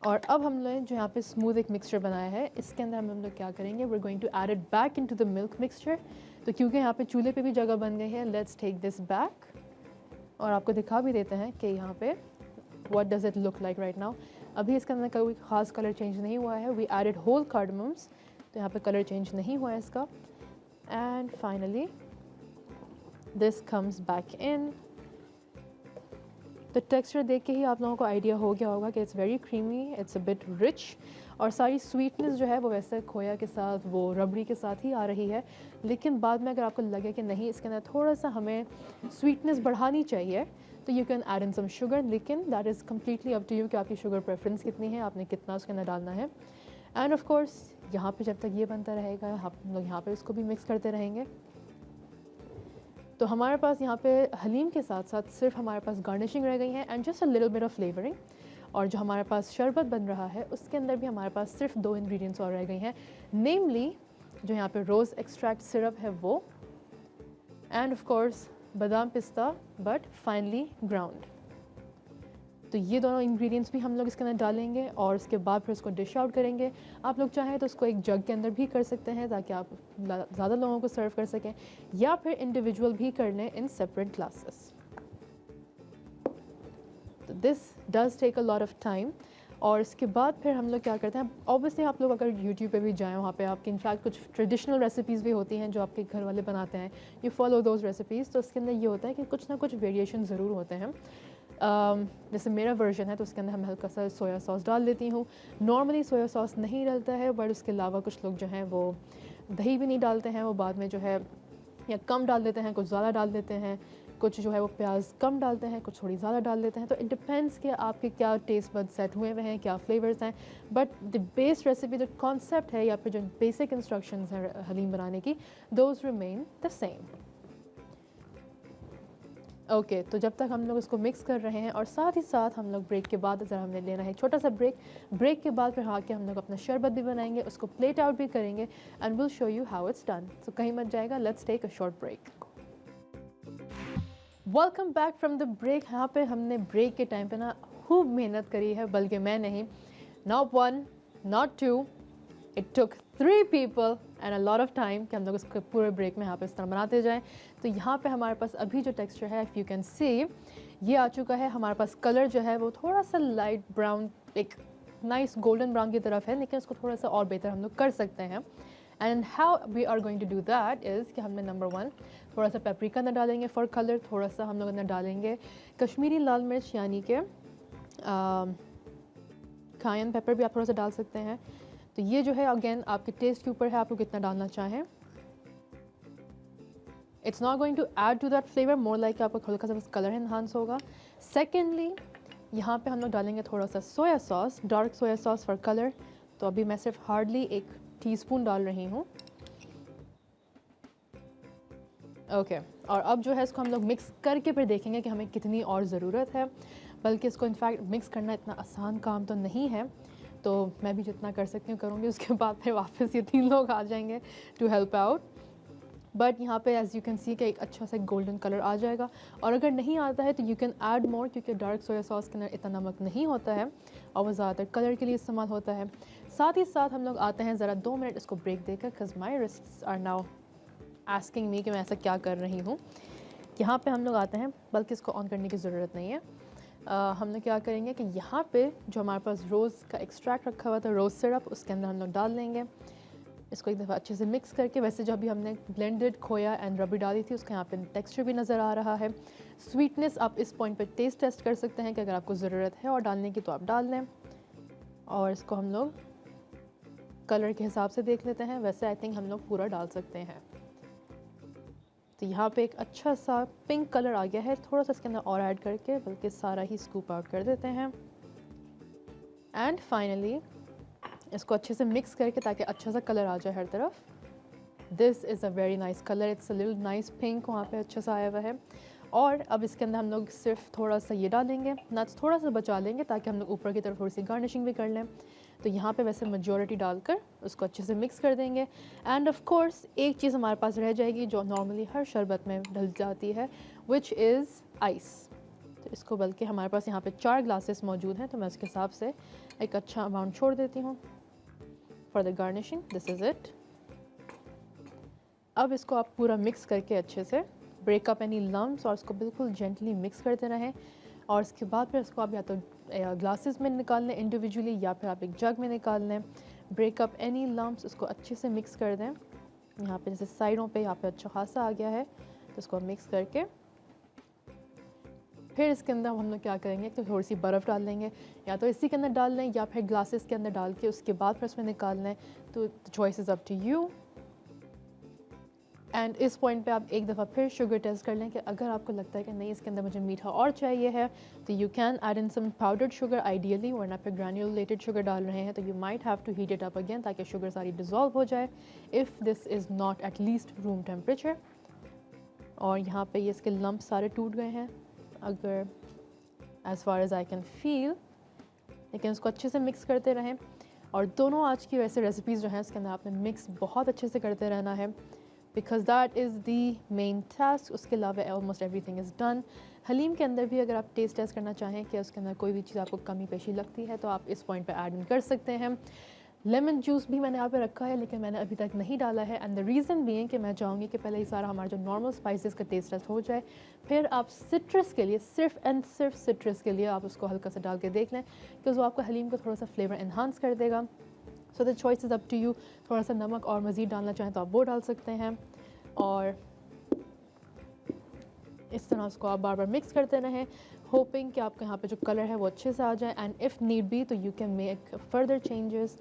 और अब हम लोग जो यहाँ पे स्मूथ एक मिक्सचर बनाया है, इसके अंदर हम लोग क्या करेंगे, we are going to add it back into the milk mixture. तो क्योंकि यहाँ पे चूल्हे पे भी जगह बन गई है, लेट्स टेक दिस बैक और आपको दिखा भी देते हैं कि यहाँ पे what does it look like right now. अभी इसके अंदर कोई ख़ास कलर चेंज नहीं हुआ है, वी एडेड होल कार्डमम्स, तो यहाँ पे कलर चेंज नहीं हुआ है इसका। And finally this comes back in. तो टेक्सचर देख के ही आप लोगों को आइडिया हो गया होगा कि it's very creamy, it's a bit rich, और सारी स्वीटनेस जो है वो वैसे खोया के साथ, वो रबड़ी के साथ ही आ रही है। लेकिन बाद में अगर आपको लगे कि नहीं इसके अंदर थोड़ा सा हमें स्वीटनेस बढ़ानी चाहिए तो you can add in some sugar, लेकिन that is completely up to you कि आपकी शुगर प्रेफरेंस कितनी है, आपने कितना उसके अंदर डालना है। एंड ऑफ कोर्स यहाँ पे जब तक ये बनता रहेगा हम लोग यहाँ पे इसको भी मिक्स करते रहेंगे। तो हमारे पास यहाँ पे हलीम के साथ साथ सिर्फ हमारे पास गार्निशिंग रह गई है and just a little bit of flavouring. और जो हमारे पास शरबत बन रहा है उसके अंदर भी हमारे पास सिर्फ 2 इंग्रेडिएंट्स और रह गई हैं, नेमली जो यहाँ पे रोज़ एक्सट्रैक्ट सिरप है वो, एंड ऑफ कोर्स बादाम पिस्ता बट फाइनली ग्राउंड। तो ये दोनों इंग्रेडिएंट्स भी हम लोग इसके अंदर डालेंगे और उसके बाद फिर उसको डिश आउट करेंगे। आप लोग चाहें तो उसको एक जग के अंदर भी कर सकते हैं ताकि आप ज़्यादा लोगों को सर्व कर सकें, या फिर इंडिविजुअल भी कर लें इन सेपरेट ग्लासेस। तो this does take a lot of time. और इसके बाद फिर हम लोग क्या करते हैं, ऑब्वियसली आप लोग अगर यूट्यूब पे भी जाएँ, वहाँ पे आपके इनफैक्ट कुछ ट्रेडिशनल रेसिपीज़ भी होती हैं जो आपके घर वाले बनाते हैं, यू फॉलो दोज रेसिपीज़। तो उसके अंदर ये होता है कि कुछ ना कुछ वेरिएशन ज़रूर होते हैं। जैसे मेरा वर्जन है तो उसके अंदर मैं हल्का सा सोया सॉस डाल देती हूँ। नॉर्मली सोया सॉस नहीं डलता है, बट उसके अलावा कुछ लोग जो हैं वो दही भी नहीं डालते हैं, वो बाद में जो है या कम डाल देते हैं, कुछ ज़्यादा डाल देते हैं, कुछ जो है वो प्याज कम डालते हैं, कुछ थोड़ी ज़्यादा डाल देते हैं। तो इट डिपेंड्स कि आपके क्या टेस्ट बड सेट हुए हुए हैं, क्या फ्लेवर्स हैं। बट द बेस रेसिपी जो कॉन्सेप्ट है या फिर जो बेसिक इंस्ट्रक्शंस हैं हलीम बनाने की, those remain the same. Okay, तो जब तक हम लोग इसको मिक्स कर रहे हैं और साथ ही साथ हम लोग ब्रेक के बाद ज़रा हमने लेना है छोटा सा ब्रेक के बाद फिर आके हम लोग अपना शरबत भी बनाएंगे, उसको प्लेट आउट भी करेंगे and will show you how it's done. So कहीं मत जाएगा, let's take a short break. Welcome back from the break. यहाँ पे हमने ब्रेक के टाइम पे ना खूब मेहनत करी है, बल्कि मैं नहीं, not one not two, it took 3 people and a lot of time कि हम लोग इसको पूरे ब्रेक में यहाँ पे इस तरह बनाते जाएं। तो यहाँ पे हमारे पास अभी जो टेक्सचर है, इफ़ यू कैन सी, ये आ चुका है। हमारे पास कलर जो है वो थोड़ा सा लाइट ब्राउन, एक नाइस गोल्डन ब्राउन की तरफ है, लेकिन इसको थोड़ा सा और बेहतर हम लोग कर सकते हैं। And how we are going to do that is कि हमने नंबर 1 थोड़ा सा पेपरिका अंदर डालेंगे फॉर कलर, थोड़ा सा हम लोग अंदर डालेंगे कश्मीरी लाल मिर्च यानी कि कायन पेपर भी आप थोड़ा सा डाल सकते हैं। तो ये जो है अगेन आपके टेस्ट के ऊपर है, आप लोग कितना डालना चाहें। It's not going to add to that flavour, more like आपका हल्का सा बस कलर इन्हांस होगा। सेकेंडली यहाँ पे हम लोग डालेंगे थोड़ा सा soya sauce, dark soya sauce for colour. तो अभी मैं सिर्फ हार्डली 1 टीस्पून डाल रही हूँ। ओके, और अब जो है इसको हम लोग मिक्स करके फिर देखेंगे कि हमें कितनी और ज़रूरत है। बल्कि इसको इनफैक्ट मिक्स करना इतना आसान काम तो नहीं है, तो मैं भी जितना कर सकती हूँ करूँगी। उसके बाद फिर वापस ये 3 लोग आ जाएंगे टू हेल्प आउट। बट यहाँ पे एज़ यू कैन सी कि एक अच्छा सा गोल्डन कलर आ जाएगा। और अगर नहीं आता है तो यू कैन ऐड मोर, क्योंकि डार्क सोया सॉस के अंदर इतना नमक नहीं होता है और वो ज़्यादातर कलर के लिए इस्तेमाल होता है। साथ ही साथ हम लोग आते हैं ज़रा 2 मिनट इसको ब्रेक देकर, because my wrists are now asking me कि मैं ऐसा क्या कर रही हूँ। यहाँ पे हम लोग आते हैं, बल्कि इसको ऑन करने की ज़रूरत नहीं है। हम लोग क्या करेंगे कि यहाँ पे जो हमारे पास रोज़ का एक्सट्रैक्ट रखा हुआ था, रोज़ सिरप, उसके अंदर हम लोग डाल देंगे। इसको एक दफ़ा अच्छे से मिक्स करके, वैसे जो अभी हमने ब्लेंडेड खोया एंड रबड़ी डाली थी उसका यहाँ पे टेक्सचर भी नज़र आ रहा है। स्वीटनेस आप इस पॉइंट पे टेस्ट टेस्ट कर सकते हैं कि अगर आपको ज़रूरत है और डालने की तो आप डाल लें। और इसको हम लोग कलर के हिसाब से देख लेते हैं, वैसे आई थिंक हम लोग पूरा डाल सकते हैं। तो यहाँ पे एक अच्छा सा पिंक कलर आ गया है, थोड़ा सा इसके अंदर और ऐड करके बल्कि सारा ही स्कूप आउट कर देते हैं। एंड फाइनली इसको अच्छे से मिक्स करके ताकि अच्छा सा कलर आ जाए हर तरफ। This is a very nice colour, it's a little nice pink, वहाँ पे अच्छा सा आया हुआ है। और अब इसके अंदर हम लोग सिर्फ थोड़ा सा ये डालेंगे, नट्स थोड़ा सा बचा लेंगे ताकि हम लोग ऊपर की तरफ थोड़ी सी गार्निशिंग भी कर लें। तो यहाँ पे वैसे मेजॉरिटी डालकर उसको अच्छे से मिक्स कर देंगे। एंड ऑफ कोर्स एक चीज़ हमारे पास रह जाएगी जो नॉर्मली हर शरबत में डल जाती है, विच इज़ आइस। तो इसको बल्कि हमारे पास यहाँ पे 4 ग्लासेस मौजूद हैं, तो मैं उसके हिसाब से एक अच्छा अमाउंट छोड़ देती हूँ for the garnishing. This is it. अब इसको आप पूरा मिक्स करके अच्छे से ब्रेक अप एनी लम्स और इसको बिल्कुल जेंटली मिक्स करते रहें। और इसके बाद फिर इसको आप या तो ग्लासेस में निकाल लें इंडिविजुअली, या फिर आप एक जग में निकाल लें। ब्रेक अप एनी लम्स, इसको अच्छे से मिक्स कर दें। यहाँ पे जैसे साइडों पे यहाँ पे अच्छा खासा आ गया है, तो इसको मिक्स करके फिर इसके अंदर हम लोग क्या करेंगे तो थोड़ी सी बर्फ़ डाल देंगे, या तो इसी के अंदर डाल लें या फिर ग्लासेस के अंदर डाल के उसके बाद फिर उसमें निकाल लें। तो choice is up to you. And इस पॉइंट पे आप एक दफ़ा फिर शुगर टेस्ट कर लें कि अगर आपको लगता है कि नहीं इसके अंदर मुझे मीठा और चाहिए है, तो you can add in some powdered sugar ideally, वरना फिर ग्रैन्युलेटेड शुगर डाल रहे हैं तो you might have to heat it up again ताकि शुगर सारी डिज़ोल्व हो जाए, if this is not at least room temperature. और यहाँ पे ये इसके लम्प सारे टूट गए हैं अगर as far as I can feel, लेकिन उसको अच्छे से मिक्स करते रहें। और दोनों आज की वैसे रेसिपीज़ जो हैं इसके अंदर आपने मिक्स बहुत अच्छे से करते रहना है, because that is the main task. उसके अलावा almost everything is done. Haleem के अंदर भी अगर आप टेस्ट टेस्ट करना चाहें कि उसके अंदर कोई भी चीज़ आपको कमी पेशी लगती है तो आप इस पॉइंट पे ऐड कर सकते हैं। लेमन जूस भी मैंने यहाँ पे रखा है लेकिन मैंने अभी तक नहीं डाला है, एंड द रीज़न भी है कि मैं चाहूँगी कि पहले ये सारा हमारा जो नॉर्मल स्पाइसेस का टेस्ट टेस्ट हो जाए, फिर आप सिट्रस के लिए सिर्फ एंड सिर्फ सिट्रस के लिए आप उसको हल्का सा डाल के देख लें बिकॉज़ वो आपको हलीम को थोड़ा सा फ्लेवर इन्हांस कर देगा। So the choice is up to you. थोड़ा सा नमक और मज़ीद डालना चाहें तो आप वो डाल सकते हैं, और इस तरह उसको आप बार बार मिक्स करते रहें, होपिंग कि आपका यहाँ पे जो कलर है वो अच्छे से आ जाए, एंड इफ़ नीड बी तो you can make further changes.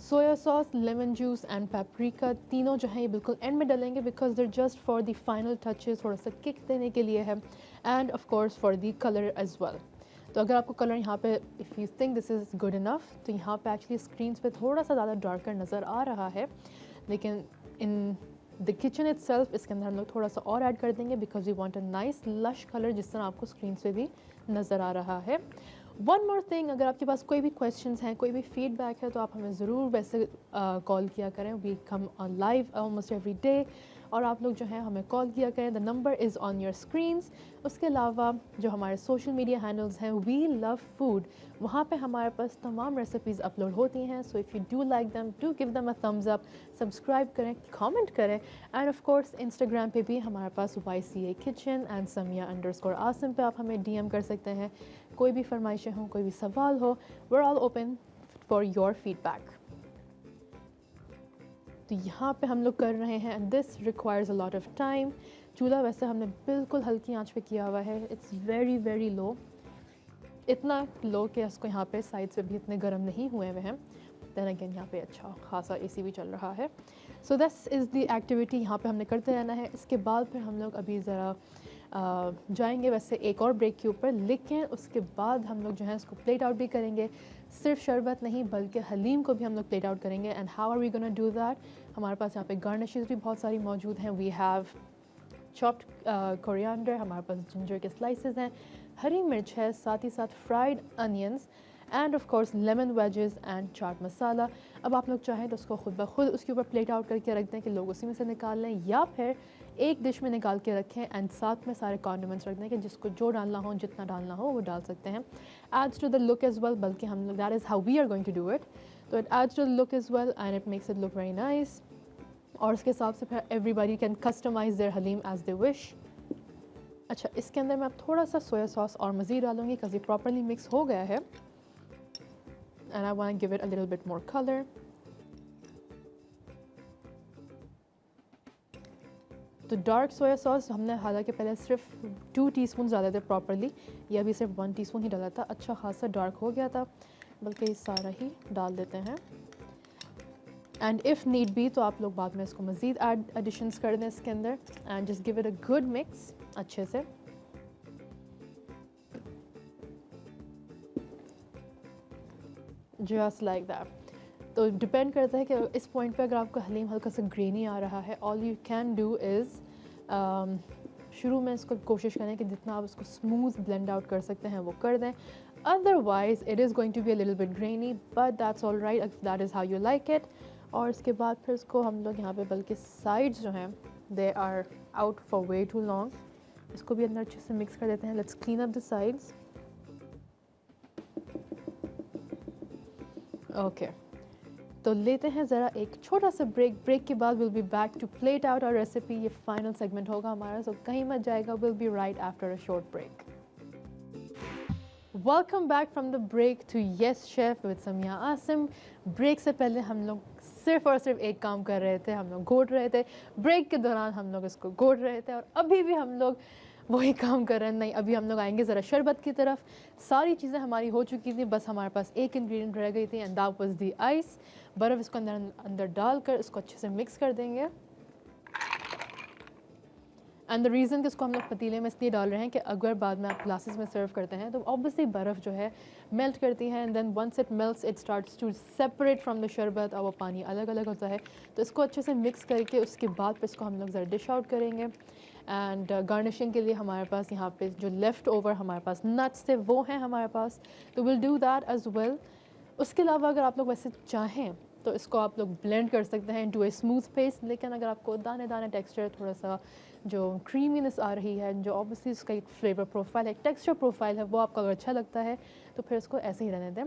Soya sauce, lemon juice and paprika तीनों जो हैं ये बिल्कुल एंड में डालेंगे because there just for the final touches, थोड़ा सा किक देने के लिए है, and of course for the colour as well. तो अगर आपको कलर यहाँ पे if you think this is good enough तो यहाँ पे एक्चुअली स्क्रीन्स पे थोड़ा सा ज़्यादा डार्कर नज़र आ रहा है, लेकिन इन द किचन इटसेल्फ इसके अंदर हम लोग थोड़ा सा और ऐड कर देंगे because we want a nice lush colour जिस तरह आपको स्क्रीन पे भी नज़र आ रहा है। वन मोर थिंग, अगर आपके पास कोई भी क्वेश्चंस हैं, कोई भी फीडबैक है तो आप हमें ज़रूर वैसे कॉल किया करें। We come on live almost every day, और आप लोग जो हैं हमें कॉल किया करें। The number is on your screens. उसके अलावा जो हमारे सोशल मीडिया हैंडल्स हैं, वी लव फूड, वहाँ पे हमारे पास तमाम रेसिपीज़ अपलोड होती हैं। So if you do like them, do give them a thumbs up, subscribe करें, कमेंट करें, एंड ऑफ कोर्स इंस्टाग्राम पे भी हमारे पास YCA किचन एंड samia_asim पे आप हमें DM कर सकते हैं। कोई भी फरमाइशें हों, कोई भी सवाल हो, we are all open for your feedback. तो यहाँ पे हम लोग कर रहे हैं, and this requires a lot of time. चूल्हा वैसे हमने बिल्कुल हल्की आंच पे किया हुआ है, इट्स वेरी वेरी लो, इतना लो कि इसको यहाँ पे साइड से भी इतने गर्म नहीं हुए हुए हैं। दैन अगेन यहाँ पे अच्छा खासा AC भी चल रहा है। सो दिस इज़ द एक्टिविटी, यहाँ पे हमने करते रहना है। इसके बाद फिर हम लोग अभी ज़रा जाएंगे वैसे एक और ब्रेक के ऊपर, लेकिन उसके बाद हम लोग जो है इसको प्लेट आउट भी करेंगे। सिर्फ शरबत नहीं बल्कि हलीम को भी हम लोग प्लेट आउट करेंगे। And how are we gonna do that? हमारे पास यहाँ पे गार्निशेस भी बहुत सारी मौजूद हैं। वी हैव चॉप्ड कोरिएंडर, हमारे पास जिंजर के स्लाइसेस हैं, हरी मिर्च है, साथ ही साथ fried onions, and of course lemon wedges and chaat masala. अब आप लोग चाहें तो उसको खुद ब खुद उसके ऊपर प्लेट आउट करके रख दें कि लोग उसी में से निकाल लें, या फिर एक डिश में निकाल के रखें एंड साथ में सारे कॉन्डिमेंट्स रख दें कि जिसको जो डालना हो, जितना डालना हो वो डाल सकते हैं। Adds to the look as well, बल्कि हम लोग that is how we are going to do it. तो it adds to the look as well and it makes it look very nice, और उसके हिसाब से फिर everybody can customize their haleem as they wish. अच्छा, इसके अंदर मैं अब थोड़ा सा सोया सॉस और मज़ीद डालूँगी बिकॉज़ ये प्रॉपर्ली मिक्स हो गया है, and I want to give it a little bit more colour. तो डार्क सोया सॉस हमने हालांकि पहले सिर्फ 2 टीस्पून डाले थे प्रॉपर्ली, ये अभी सिर्फ 1 टीस्पून ही डाला था। अच्छा खासा डार्क हो गया था, बल्कि ये सारा ही डाल देते हैं। एंड इफ़ नीड बी तो आप लोग बाद में इसको मज़ीद एडिशंस कर दें इसके अंदर, and just give it a good mix अच्छे से। Just like that. तो डिपेंड करता है कि इस पॉइंट पे अगर आपका हलीम हल्का सा ग्रेनी आ रहा है, all you can do is शुरू में इसको कोशिश करें कि जितना आप उसको स्मूथ ब्लेंड आउट कर सकते हैं वो कर दें। Otherwise it is going to be a little bit grainy, but that's all right if that is how you like it. और इसके बाद फिर इसको हम लोग यहाँ पे बल्कि साइड्स जो हैं they are out for way too long, इसको भी अंदर अच्छे से मिक्स कर देते हैं। Let's clean up the sides. Okay, तो लेते हैं ज़रा एक छोटा सा ब्रेक। ब्रेक के बाद will be back to plate out और रेसिपी। ये फाइनल सेगमेंट होगा हमारा, सो कहीं मत जाएगा। Will be right after a short break. Welcome back from the break to Yes Chef with Samia Asim. Break से पहले हम लोग सिर्फ और सिर्फ एक काम कर रहे थे, हम लोग घोट रहे थे। ब्रेक के दौरान हम लोग इसको घोट रहे थे, और अभी भी हम लोग वही काम कर रहे हैं। नहीं, अभी हम लोग आएंगे ज़रा शरबत की तरफ। सारी चीज़ें हमारी हो चुकी थी, बस हमारे पास एक इंग्रेडिएंट रह गई थी, and that was the ice. बर्फ़ इसको अंदर डालकर इसको अच्छे से मिक्स कर देंगे। एंड द रीज़न कि इसको हम लोग पतीले में इसलिए डाल रहे हैं कि अगर बाद में आप ग्लासेस में सर्व करते हैं तो ऑब्वियसली बर्फ़ जो है मेल्ट करती है, and then once it melts it starts to separate from the sharbat, और वो पानी अलग अलग होता है। तो इसको अच्छे से मिक्स करके उसके बाद फिर इसको हम लोग ज़रा डिश आउट करेंगे। एंड गार्निशिंग के लिए हमारे पास यहाँ पे जो लेफ़्ट ओवर हमारे पास नट्स थे वो हैं हमारे पास, तो will do that as well. उसके अलावा अगर आप लोग वैसे चाहें तो इसको आप लोग ब्लेंड कर सकते हैं इनटू ए स्मूथ पेस्ट, लेकिन अगर आपको दाने दाने टेक्सचर थोड़ा सा जो क्रीमीनेस आ रही है, जो ऑब्वियसली उसका एक फ्लेवर प्रोफाइल है, टेक्सचर प्रोफाइल है, वो आपको अगर अच्छा लगता है तो फिर इसको ऐसे ही रहने दें।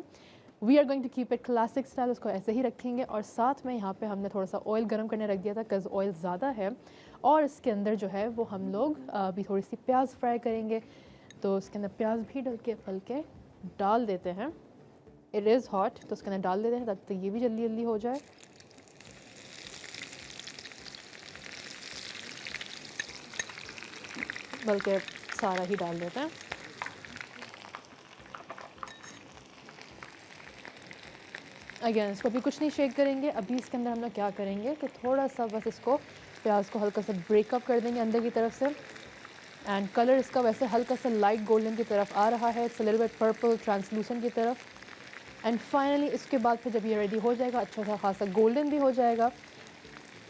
We are going to keep it classic style, उसको ऐसे ही रखेंगे। और साथ में यहाँ पे हमने थोड़ा सा ऑयल गर्म करने रख दिया था बिकॉज ऑयल ज़्यादा है। और इसके अंदर जो है वो हम लोग अभी थोड़ी सी प्याज फ्राई करेंगे, तो उसके अंदर प्याज भी डल के डाल देते हैं। इट इज़ हॉट, तो उसके अंदर डाल देते हैं ताकि ये भी जल्दी जल्दी हो जाए। बल्कि सारा ही डाल देते हैं। अगेन इसको अभी कुछ नहीं शेक करेंगे। अभी इसके अंदर हम लोग क्या करेंगे कि थोड़ा सा बस इसको प्याज को हल्का सा ब्रेकअप कर देंगे अंदर की तरफ से। एंड कलर इसका वैसे हल्का सा लाइट गोल्डन की तरफ आ रहा है, it's a little bit purple translucent की तरफ। एंड फाइनली इसके बाद फिर जब ये रेडी हो जाएगा, अच्छा सा खासा गोल्डन भी हो जाएगा।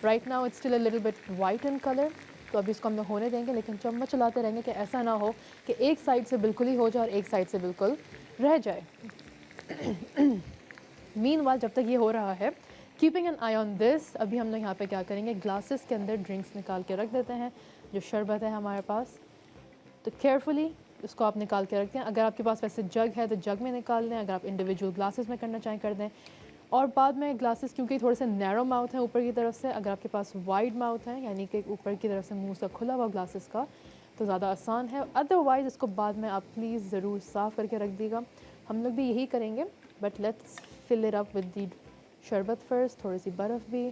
Right now it's still a little bit white in colour, तो अभी इसको हम लोग होने देंगे, लेकिन चम्मच चलाते रहेंगे कि ऐसा ना हो कि एक साइड से बिल्कुल ही हो जाए और एक साइड से बिल्कुल रह जाए। मीनवाइल जब तक ये हो रहा है, keeping an I on this, अभी हम लोग यहाँ पे क्या करेंगे, ग्लासेस के अंदर ड्रिंक्स निकाल के रख देते हैं, जो शरबत है हमारे पास। तो केयरफुली उसको आप निकाल के रखते हैं। अगर आपके पास वैसे जग है तो जग में निकाल दें, अगर आप इंडिविजुअल ग्लासेस में करना चाहें कर दें। और बाद में ग्लासेस क्योंकि थोड़े से नैरो माउथ है ऊपर की तरफ से, अगर आपके पास वाइड माउथ है यानी कि ऊपर की तरफ से मुंह से खुला हुआ ग्लासेस का, तो ज़्यादा आसान है। अदरवाइज़ इसको बाद में आप प्लीज़ ज़रूर साफ़ करके रख दीजिएगा। हम लोग भी यही करेंगे, but let's fill it up with the sharbat first, थोड़ी सी बर्फ़ भी।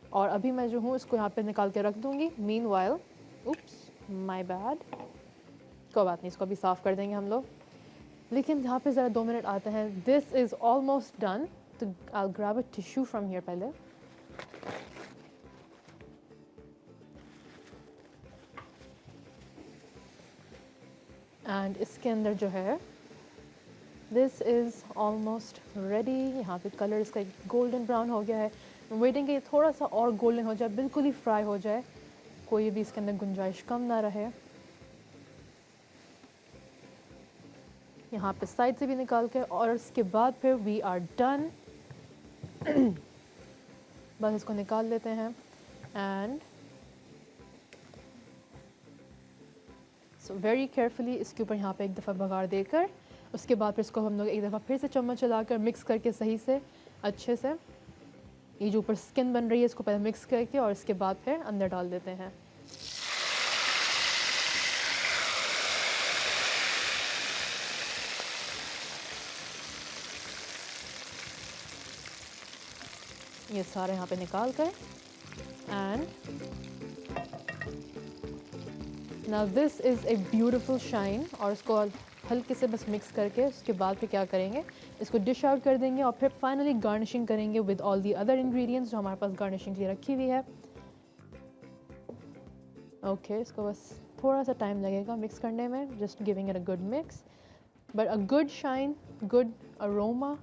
और अभी मैं जो हूँ इसको यहाँ पे निकाल के रख दूँगी। मीनवाइल, उप्स माय बैड, कोई बात नहीं, इसको अभी साफ़ कर देंगे हम लोग। लेकिन यहाँ पे ज़रा 2 मिनट आते हैं। दिस इज़ ऑलमोस्ट डन, तो I will grab a tissue from here पहले। एंड इसके अंदर जो है दिस इज़ ऑलमोस्ट रेडी। यहाँ पे कलर इसका गोल्डन ब्राउन हो गया है। वेटिंग कि ये थोड़ा सा और गोल्डन हो जाए, बिल्कुल ही फ्राई हो जाए, कोई भी इसके अंदर गुंजाइश कम ना रहे। यहाँ पे साइड से भी निकाल के, और इसके बाद फिर वी आर डन। बस इसको निकाल लेते हैं। एंड सो वेरी केयरफुली इसके ऊपर यहाँ पे एक दफ़ा बघार देकर, उसके बाद फिर इसको हम लोग एक दफ़ा फिर से चम्मच चलाकर मिक्स करके सही से अच्छे से, ये जो ऊपर स्किन बन रही है इसको पहले मिक्स करके और इसके बाद फिर अंदर डाल देते हैं। ये सारे यहाँ पे निकाल कर, and now this is a beautiful shine. और इसको हल्के से बस मिक्स करके उसके बाद फिर क्या करेंगे, इसको डिश आउट कर देंगे और फिर फाइनली गार्निशिंग करेंगे with all the other ingredients जो हमारे पास गार्निशिंग के लिए रखी हुई है। ओके, इसको बस थोड़ा सा टाइम लगेगा मिक्स करने में, just giving it a good mix, but a good shine, good aroma.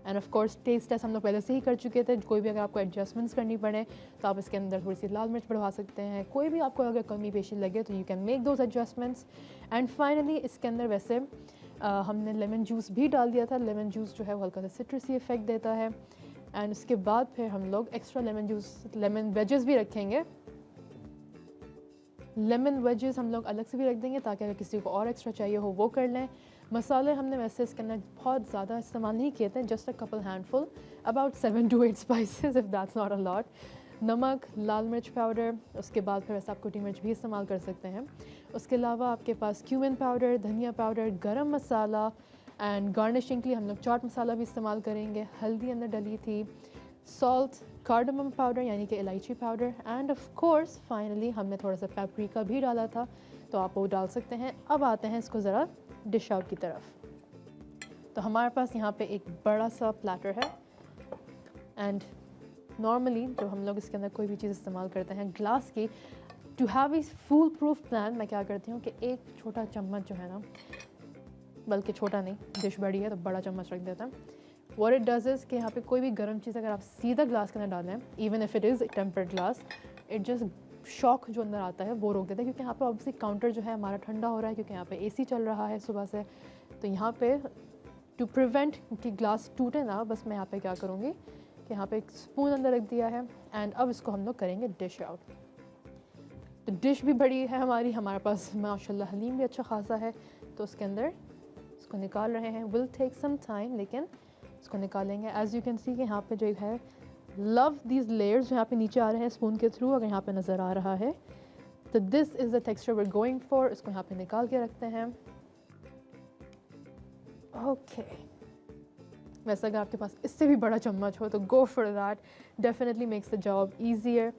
And of course taste taste हम लोग पहले से ही कर चुके थे। कोई भी अगर आपको एडजस्टमेंट्स करनी पड़े तो आप इसके अंदर थोड़ी सी लाल मिर्च बढ़वा सकते हैं, कोई भी आपको अगर कमी पेशी लगे तो you can make those adjustments. And finally इसके अंदर वैसे हमने लेमन जूस भी डाल दिया था। लेमन जूस जो है वो हल्का सा सिट्रसी इफेक्ट देता है। एंड उसके बाद फिर हम लोग extra lemon juice, lemon wages भी रखेंगे। लेमन वेजेस हम लोग अलग से भी रख देंगे ताकि अगर किसी को और एक्स्ट्रा चाहिए हो वो कर लें। मसाले हमने वैसे इसके अंदर बहुत ज़्यादा इस्तेमाल नहीं किए थे, just a couple handful, about 7 to 8 spices if that's not a lot. नमक, लाल मिर्च पाउडर, उसके बाद फिर वैसे आप कुटी मिर्च भी इस्तेमाल कर सकते हैं। उसके अलावा आपके पास क्यूमिन पाउडर, धनिया पाउडर, गरम मसाला, एंड गार्निशिंग के लिए हम लोग चाट मसाला भी इस्तेमाल करेंगे। हल्दी अंदर डली थी, सॉल्ट, कार्डमम पाउडर यानी कि इलायची powder, and of course finally हमने थोड़ा सा पेपरिका भी डाला था, तो आप वो डाल सकते हैं। अब आते हैं इसको ज़रा डिश आउट की तरफ। तो हमारे पास यहाँ पे एक बड़ा सा प्लेटर है। एंड नॉर्मली जब हम लोग इसके अंदर कोई भी चीज़ इस्तेमाल करते हैं ग्लास की, टू हैव इस फुल प्रूफ प्लान, मैं क्या करती हूँ कि एक छोटा चम्मच जो है ना, बल्कि छोटा नहीं, डिश बड़ी है तो बड़ा चम्मच रख देता है। What it does is कि यहाँ पे कोई भी गर्म चीज़ अगर आप सीधा ग्लास के अंदर डालें, even if it is tempered glass, it just shock जो अंदर आता है वो रोक देता है। क्योंकि यहाँ पे ऑब्वियसली काउंटर जो है हमारा ठंडा हो रहा है, क्योंकि यहाँ पे एसी चल रहा है सुबह से। तो यहाँ पे टू प्रिवेंट कि ग्लास टूटे ना, बस मैं यहाँ पे क्या करूँगी कि यहाँ पे एक स्पून अंदर रख दिया है एंड अब इसको हम लोग करेंगे डिश आउट। तो डिश भी बड़ी है हमारे पास माशाल्लाह हलीम भी अच्छा खासा है, तो उसके अंदर इसको निकाल रहे हैं। विल टेक सम टाइम, लेकिन इसको निकालेंगे। एज़ यू कैन सी कि यहाँ पे जो है लव दीज लेयर्स जो यहाँ पे नीचे आ रहे हैं स्पून के थ्रू, अगर यहाँ पे नज़र आ रहा है तो this is the texture we are going for. इसको यहाँ पे निकाल के रखते हैं। ओके वैसे अगर आपके पास इससे भी बड़ा चम्मच हो तो go for that, definitely makes the job easier.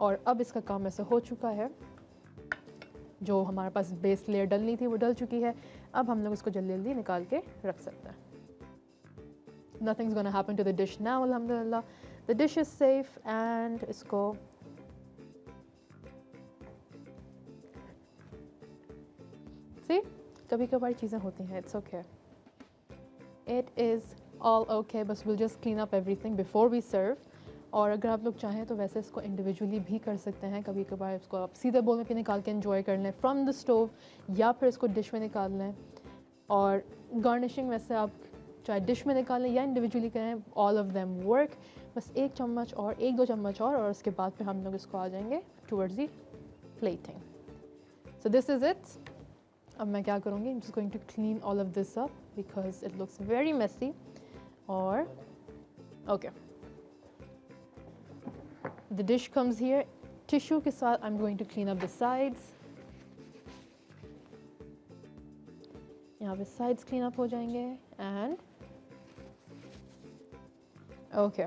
और अब इसका काम ऐसे हो चुका है, जो हमारे पास बेस लेयर डलनी थी वो डल चुकी है। अब हम लोग इसको जल्दी जल्दी निकाल के रख सकते हैं। Nothing's gonna happen to the dish now, alhamdulillah. The dish is safe and इसको see कभी कभार चीज़ें होती हैं, it's okay. It is all okay, बस we'll just clean up everything before we serve. और अगर आप लोग चाहें तो वैसे इसको इंडिविजुअली भी कर सकते हैं। कभी कभार इसको आप सीधे बोल में भी निकाल के एंजॉय कर लें फ्रॉम द स्टोव, या फिर इसको डिश में निकाल लें। और गार्निशिंग वैसे आप चाहे डिश में निकालें या इंडिविजुअली करें, ऑल ऑफ देम वर्क। बस एक चम्मच और, एक दो चम्मच और उसके बाद फिर हम लोग इसको आ जाएंगे towards the plating. So this is it. अब मैं क्या करूँगी, I am just going to clean all of this up because it looks very messy. और okay the dish comes here, tissue के साथ I am going to clean up the sides. यहाँ पे साइड्स क्लीन अप हो जाएंगे एंड ओके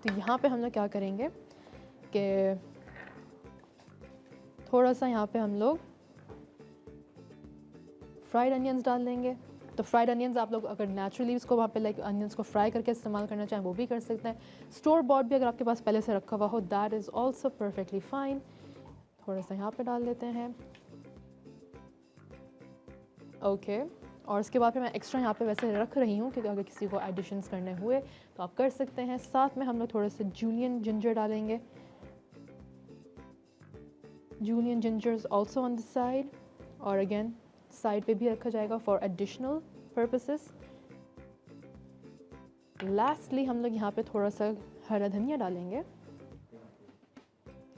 तो यहाँ पे हम लोग क्या करेंगे कि थोड़ा सा यहाँ पे हम लोग फ्राइड अनियंस डाल देंगे। तो फ्राइड अनियंस आप लोग अगर नेचुरली इसको वहाँ पे लाइक अनियंस को फ्राई करके इस्तेमाल करना चाहें वो भी कर सकते हैं। स्टोर बॉट भी अगर आपके पास पहले से रखा हुआ हो that is also perfectly fine. थोड़ा सा यहाँ पे डाल देते हैं। ओके और उसके बाद फिर मैं एक्स्ट्रा यहाँ पे वैसे रख रही हूँ क्योंकि अगर किसी को एडिशंस करने हुए तो आप कर सकते हैं। साथ में हम लोग थोड़ा सा जूलियन जिंजर डालेंगे। Julienne gingers also on the side, और अगेन साइड पे भी रखा जाएगा फॉर एडिशनल पर्पसेस। लास्टली हम लोग यहाँ पे थोड़ा सा हरा धनिया डालेंगे।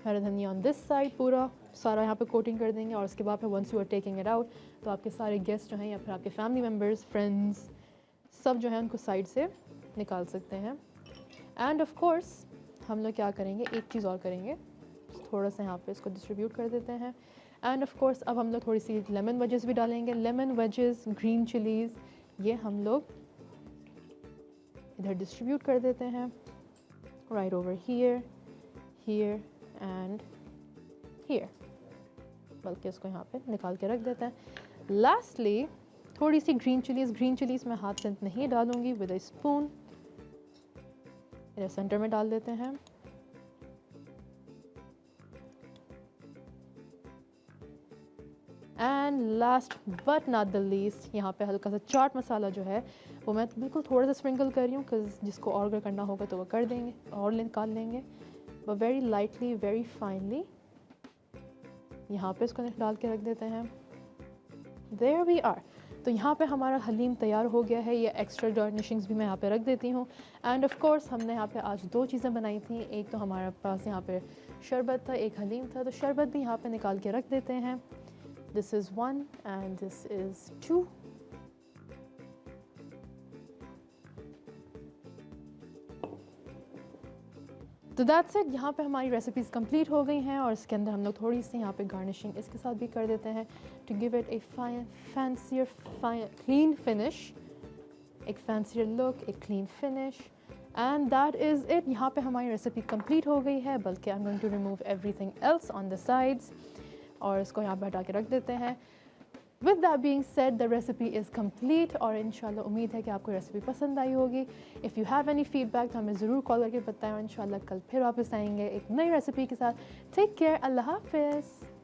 हरा धनिया ऑन दिस साइड पूरा सारा यहाँ पे कोटिंग कर देंगे। और उसके बाद फिर once you are taking it out तो आपके सारे गेस्ट जो हैं या फिर आपके फैमिली मेम्बर्स, फ्रेंड्स, सब जो है उनको साइड से निकाल सकते हैं। एंड ऑफ कोर्स हम लोग क्या करेंगे, एक चीज़ और करेंगे, थोड़ा सा यहाँ पे इसको डिस्ट्रीब्यूट कर देते हैं। एंड ऑफ कोर्स अब हम लोग थोड़ी सी लेमन वेजेस भी डालेंगे। लेमन वेजेस, ग्रीन चिलीज़, ये हम लोग इधर डिस्ट्रीब्यूट कर देते हैं right over here, here and here, बल्कि इसको यहाँ पे निकाल के रख देते हैं। लास्टली थोड़ी सी ग्रीन चिलीज़ मैं हाथ से नहीं डालूंगी, विद अ स्पून इधर सेंटर में डाल देते हैं। And last but not the least यहाँ पे हल्का सा चाट मसाला जो है वो मैं बिल्कुल थोड़ा सा स्प्रिंकल कर रही हूँ, बिकॉज जिसको और करना होगा तो वो कर देंगे और निकाल लेंगे। But very lightly, very finally यहाँ पे इसको डाल के रख देते हैं। There we are. तो यहाँ पे हमारा हलीम तैयार हो गया है। ये एक्स्ट्रा गार्निशिंग्स भी मैं यहाँ पे रख देती हूँ। एंड ऑफ कोर्स हमने यहाँ पे आज दो चीज़ें बनाई थी। एक तो हमारे पास यहाँ पे शरबत था, एक हलीम था, तो शरबत भी यहाँ पे निकाल के रख देते हैं। This is 1 and this is 2। तो दैट्स इट। यहाँ पे हमारी रेसिपीज़ कंप्लीट हो गई हैं और इसके अंदर हम लोग थोड़ी सी यहाँ पे गार्निशिंग इसके साथ भी कर देते हैं to give it a fancier clean finish, एक फैंसियर लुक, एक clean finish. And that is it. यहाँ पे हमारी रेसिपी कंप्लीट हो गई है, बल्कि I am going to remove everything else on the sides और इसको यहाँ पे हटा के रख देते हैं। With that being said, the recipe is complete और इंशाल्लाह उम्मीद है कि आपको रेसिपी पसंद आई होगी। If you have any feedback तो हमें ज़रूर कॉल करके बताएं और इंशाल्लाह कल फिर वापस आएंगे एक नई रेसिपी के साथ। Take care, अल्लाह हाफ़िज़।